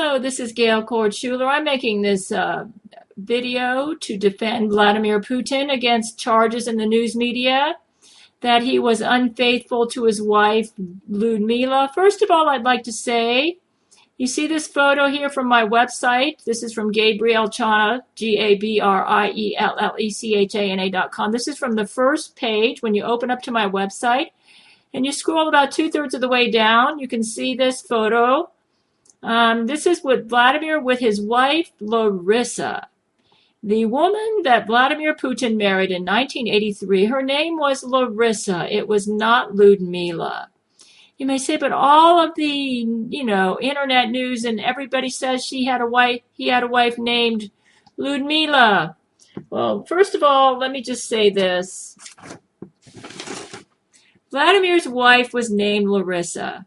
Hello, this is Gail Cord-Schuler. I'm making this video to defend Vladimir Putin against charges in the news media that he was unfaithful to his wife, Ludmila. First of all, I'd like to say, you see this photo here from my website. This is from gabriellechana, gabriellechana.com. This is from the first page when you open up to my website. And you scroll about 2/3 of the way down, you can see this photo. This is with Vladimir with his wife, Larisa. The woman that Vladimir Putin married in 1983, her name was Larisa. It was not Ludmila. You may say, but all of the, internet news and everybody says he had a wife named Ludmila. Well, first of all, let me just say this. Vladimir's wife was named Larisa.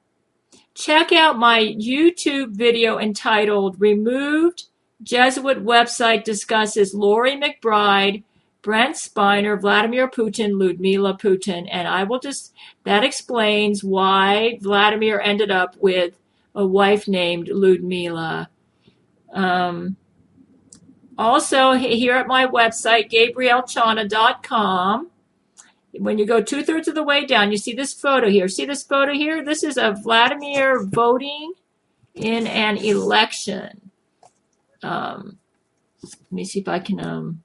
Check out my YouTube video entitled Removed Jesuit Website Discusses Lori McBride, Brent Spiner, Vladimir Putin, Ludmila Putin. And that explains why Vladimir ended up with a wife named Ludmila. Also, here at my website, gabriellechana.blog, when you go 2/3 of the way down, you see this photo here. See this photo here? This is of Vladimir voting in an election. Let me see if I can,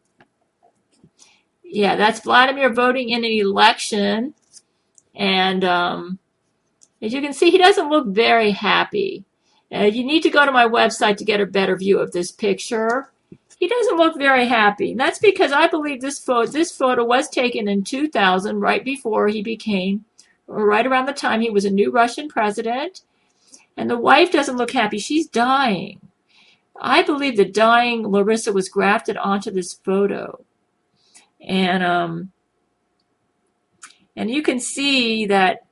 that's Vladimir voting in an election. And as you can see, he doesn't look very happy. You need to go to my website to get a better view of this picture. He doesn't look very happy. And that's because I believe this photo was taken in 2000, right before he became, or right around the time he was a new Russian president. And the wife doesn't look happy. She's dying. I believe the dying Larisa was grafted onto this photo. And you can see that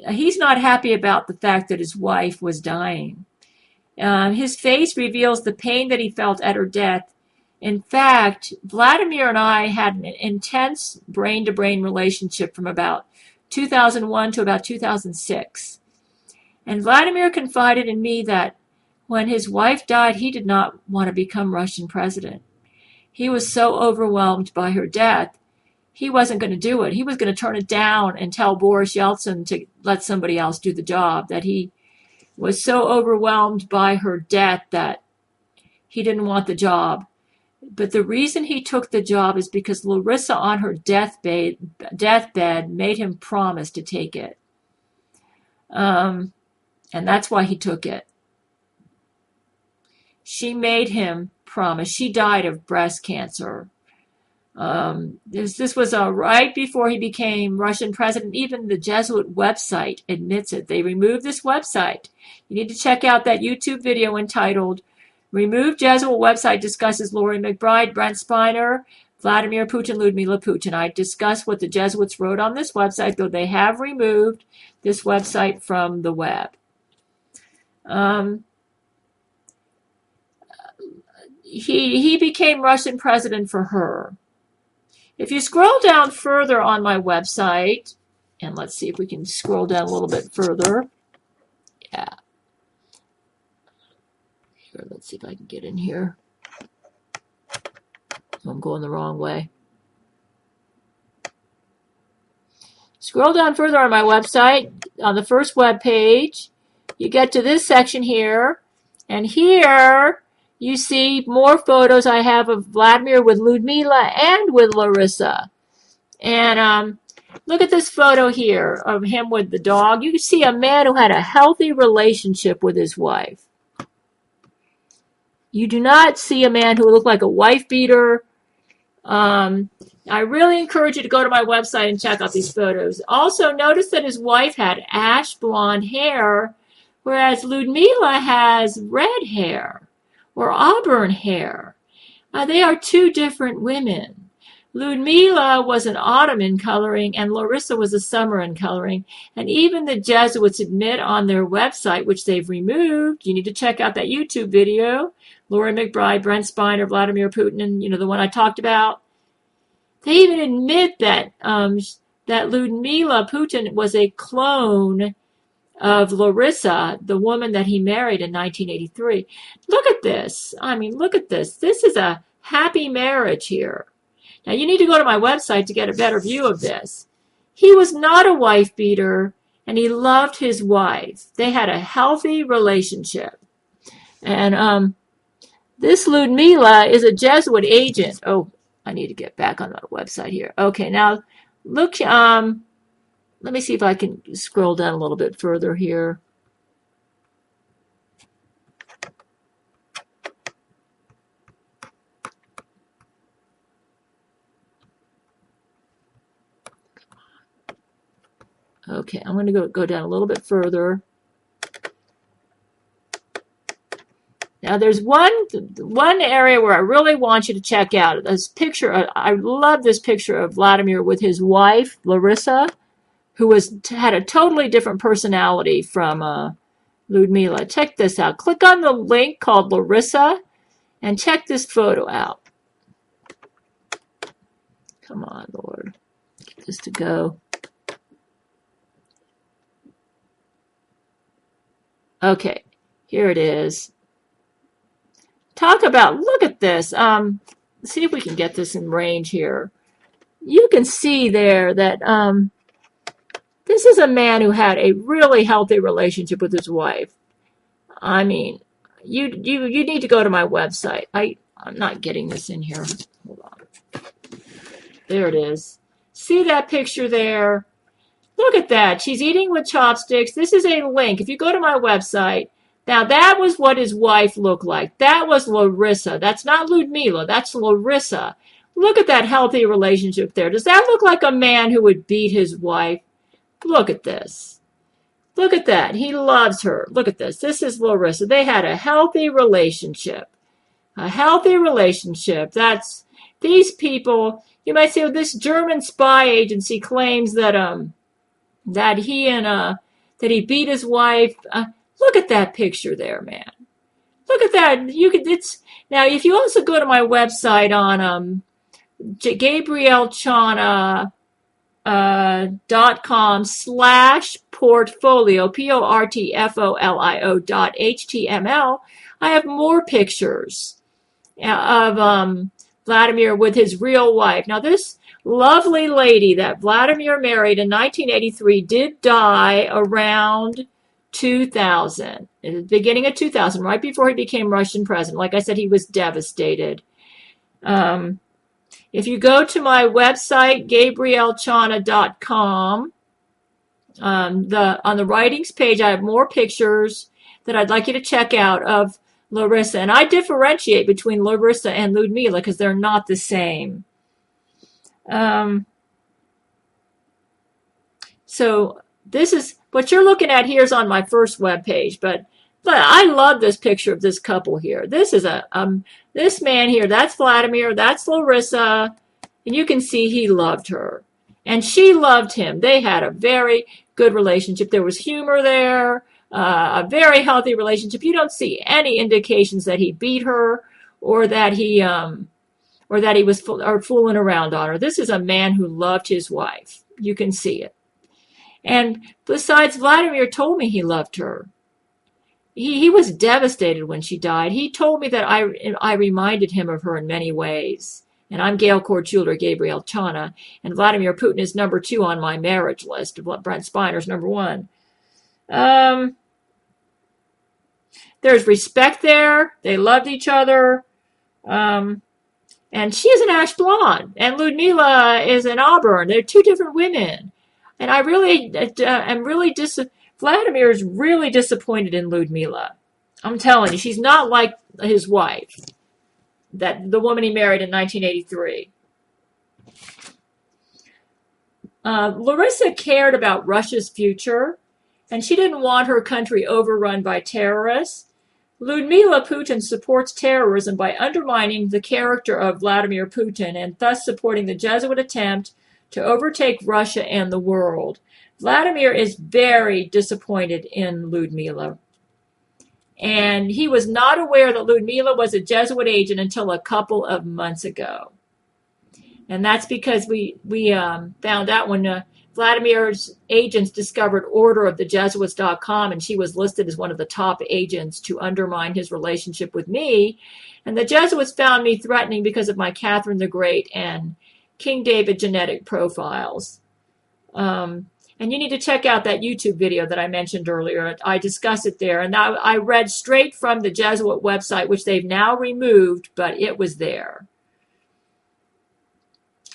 he's not happy about the fact that his wife was dying. His face reveals the pain that he felt at her death. In fact, Vladimir and I had an intense brain-to-brain relationship from about 2001 to about 2006. And Vladimir confided in me that when his wife died, he did not want to become Russian president. He was so overwhelmed by her death, he wasn't going to do it. He was going to turn it down and tell Boris Yeltsin to let somebody else do the job, that he was so overwhelmed by her death that he didn't want the job. But the reason he took the job is because Larisa on her deathbed made him promise to take it. And that's why he took it. She made him promise. She died of breast cancer. This was right before he became Russian president. Even the Jesuit website admits it. They removed this website. You need to check out that YouTube video entitled Removed Jesuit Website Discusses Lori McBride, Brent Spiner, Vladimir Putin, Ludmila Putin. I discuss what the Jesuits wrote on this website, though they have removed this website from the web. He became Russian president for her. If you scroll down further on my website, and let's see if we can scroll down a little bit further. Yeah. Here, let's see if I can get in here. I'm going the wrong way. Scroll down further on my website, on the first web page, you get to this section here, and here you see more photos I have of Vladimir with Ludmila and with Larisa. And look at this photo here of him with the dog. You can see a man who had a healthy relationship with his wife. You do not see a man who looked like a wife beater. I really encourage you to go to my website and check out these photos. Also, notice that his wife had ash blonde hair, whereas Ludmila has red hair or auburn hair. They are two different women. Ludmila was an autumn in coloring and Larisa was a summer in coloring. And even the Jesuits admit on their website, which they've removed, you need to check out that YouTube video, Lori McBride, Brent Spiner, Vladimir Putin, and the one I talked about. They even admit that that Ludmila Putin was a clone of Larisa, the woman that he married in 1983. Look at this. I mean, look at this. This is a happy marriage here. Now, you need to go to my website to get a better view of this. He was not a wife beater, and he loved his wife. They had a healthy relationship. And this Ludmila is a Jesuit agent. Oh, I need to get back on the website here. Okay, now look, let me see if I can scroll down a little bit further here. Okay, I'm going to go down a little bit further. Now, there's one area where I really want you to check out. This picture, I love this picture of Vladimir with his wife, Larisa, who had a totally different personality from Ludmila. Check this out. Click on the link called Larisa and check this photo out. Come on, Lord. Get this to go. Okay, here it is. Talk about, look at this. See if we can get this in range here. You can see there that this is a man who had a really healthy relationship with his wife. I mean, you need to go to my website. I'm not getting this in here. Hold on. There it is. See that picture there? Look at that. She's eating with chopsticks. This is a link. If you go to my website, now that was what his wife looked like. That was Larisa. That's not Ludmila. That's Larisa. Look at that healthy relationship there. Does that look like a man who would beat his wife? Look at this. Look at that. He loves her. Look at this. This is Larisa. They had a healthy relationship. A healthy relationship. That's these people. You might say, well, this German spy agency claims that that he beat his wife. Look at that picture there, man. Look at that. Now if you also go to my website on gabriellechana.com .com/portfolio portfolio.html, I have more pictures of Vladimir with his real wife. Now this lovely lady that Vladimir married in 1983 did die around 2000, in the beginning of 2000, right before he became Russian president. Like I said, he was devastated. If you go to my website, gabriellechana.com, on the writings page, I have more pictures that I'd like you to check out of Larisa. And I differentiate between Larisa and Ludmila because they're not the same. So this is what you're looking at here is on my first web page, but I love this picture of this couple here. This is this man here. That's Vladimir. That's Larisa, and you can see he loved her, and she loved him. They had a very good relationship. There was humor there, a very healthy relationship. You don't see any indications that he beat her or that he was fooling around on her. This is a man who loved his wife. You can see it. And besides, Vladimir told me he loved her. He was devastated when she died. He told me that I reminded him of her in many ways. And I'm Gail Korchuler, Gabrielle Chana, and Vladimir Putin is number 2 on my marriage list. Brent Spiner's number 1. There's respect there. They loved each other. And she is an ash blonde, and Ludmila is an auburn. They're 2 different women. And I really am Vladimir is really disappointed in Ludmila. I'm telling you, she's not like his wife, the woman he married in 1983. Larisa cared about Russia's future, and she didn't want her country overrun by terrorists. Vladimir Putin supports terrorism by undermining the character of Vladimir Putin and thus supporting the Jesuit attempt to overtake Russia and the world. Vladimir is very disappointed in Ludmila. And he was not aware that Ludmila was a Jesuit agent until a couple of months ago. And that's because we found out when Vladimir's agents discovered orderofthejesuits.com, and she was listed as one of the top agents to undermine his relationship with me. And the Jesuits found me threatening because of my Catherine the Great and King David genetic profiles. And you need to check out that YouTube video that I mentioned earlier. I discuss it there. And I read straight from the Jesuit website, which they've now removed, but it was there.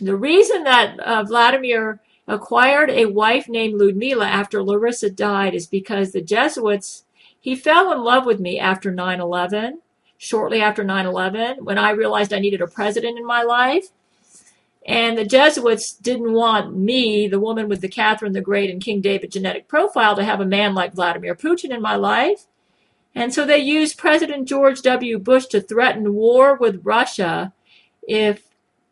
The reason that Vladimir acquired a wife named Ludmila after Larisa died is because the Jesuits, he fell in love with me after 9/11, shortly after 9/11, when I realized I needed a president in my life. And the Jesuits didn't want me, the woman with the Catherine the Great and King David genetic profile, to have a man like Vladimir Putin in my life. And so they used President George W. Bush to threaten war with Russia if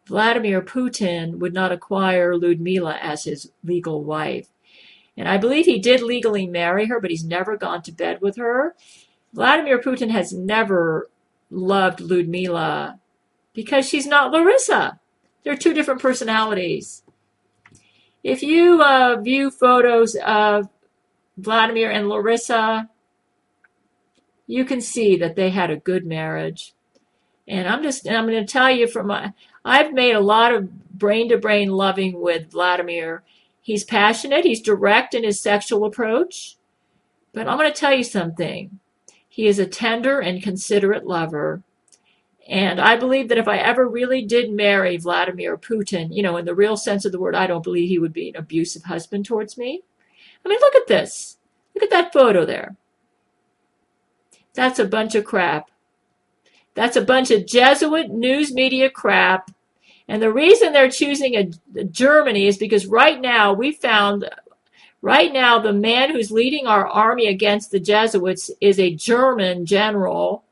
Vladimir Putin would not acquire Ludmila as his legal wife. And I believe he did legally marry her, but he's never gone to bed with her. Vladimir Putin has never loved Ludmila because she's not Larisa. They're two different personalities. If you view photos of Vladimir and Larisa, you can see that they had a good marriage. And I'm going to tell you I've made a lot of brain-to-brain loving with Vladimir. He's passionate, he's direct in his sexual approach. But I'm going to tell you something. He is a tender and considerate lover. And I believe that if I ever really did marry Vladimir Putin, in the real sense of the word, I don't believe he would be an abusive husband towards me. I mean, look at this. Look at that photo there. That's a bunch of crap. That's a bunch of Jesuit news media crap. And the reason they're choosing Germany is because right now the man who's leading our army against the Jesuits is a German general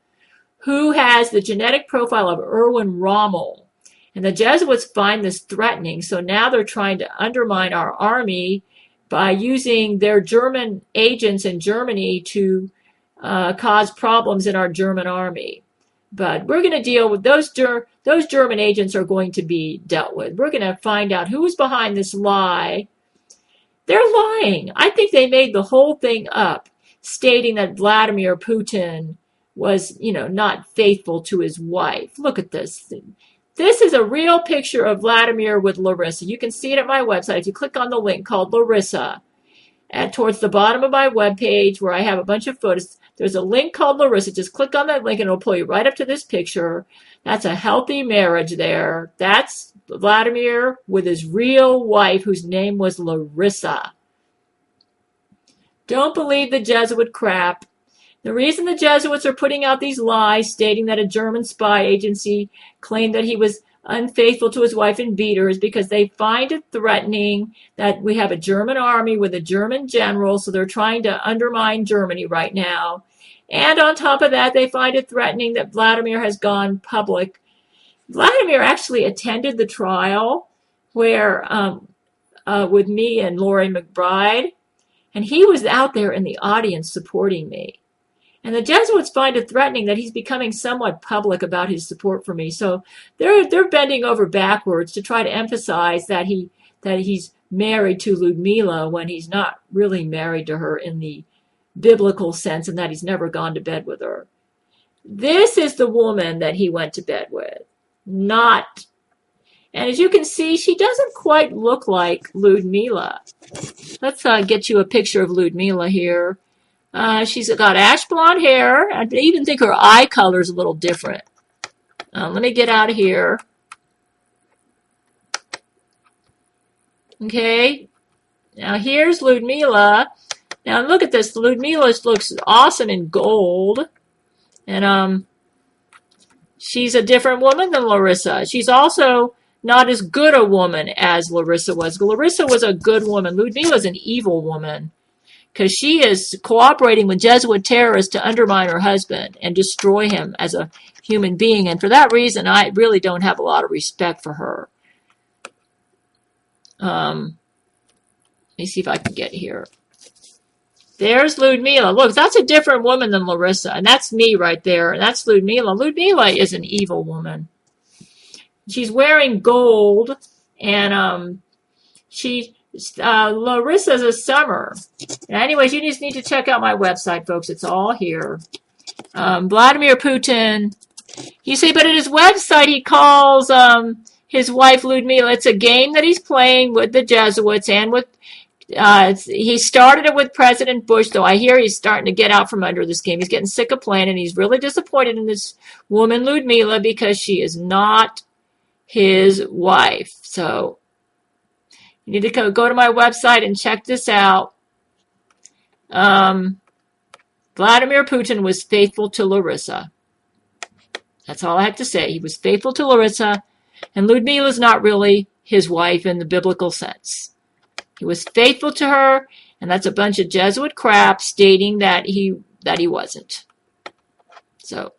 who has the genetic profile of Erwin Rommel. And the Jesuits find this threatening, so now they're trying to undermine our army by using their German agents in Germany to cause problems in our German army. But we're going to deal with those German agents are going to be dealt with. We're going to find out who's behind this lie. They're lying. I think they made the whole thing up, stating that Vladimir Putin was, not faithful to his wife. Look at this. This is a real picture of Vladimir with Larisa. You can see it at my website. If you click on the link called Larisa, and towards the bottom of my webpage where I have a bunch of photos, there's a link called Larisa. Just click on that link and it'll pull you right up to this picture. That's a healthy marriage there. That's Vladimir with his real wife, whose name was Larisa. Don't believe the Jesuit crap. The reason the Jesuits are putting out these lies stating that a German spy agency claimed that he was unfaithful to his wife and beat her is because they find it threatening that we have a German army with a German general, so they're trying to undermine Germany right now. And on top of that, they find it threatening that Vladimir has gone public. Vladimir actually attended the trial where with me and Lori McBride, and he was out there in the audience supporting me. And the Jesuits find it threatening that he's becoming somewhat public about his support for me. So they're bending over backwards to try to emphasize that he's married to Ludmila when he's not really married to her in the biblical sense, and that he's never gone to bed with her. This is the woman that he went to bed with. Not. And as you can see, she doesn't quite look like Ludmila. Let's get you a picture of Ludmila here. She's got ash blonde hair. I even think her eye color is a little different. Let me get out of here. Okay. Now here's Ludmila. Now look at this. Ludmila looks awesome in gold. And she's a different woman than Larisa. She's also not as good a woman as Larisa was. Larisa was a good woman. Ludmila's an evil woman, because she is cooperating with Jesuit terrorists to undermine her husband and destroy him as a human being. And for that reason, I really don't have a lot of respect for her. Let me see if I can get here. There's Ludmila. Look, that's a different woman than Larisa. And that's me right there. And that's Ludmila. Ludmila is an evil woman. She's wearing gold. And Larissa's a summer. Anyways, you just need to check out my website, folks. It's all here. Vladimir Putin. You see, but at his website, he calls his wife Ludmila. It's a game that he's playing with the Jesuits and with. He started it with President Bush, though I hear he's starting to get out from under this game. He's getting sick of playing, and he's really disappointed in this woman, Ludmila, because she is not his wife. So you need to go to my website and check this out. Vladimir Putin was faithful to Larisa. That's all I have to say. He was faithful to Larisa, and Ludmila is not really his wife in the biblical sense. He was faithful to her, and that's a bunch of Jesuit crap stating that he wasn't. So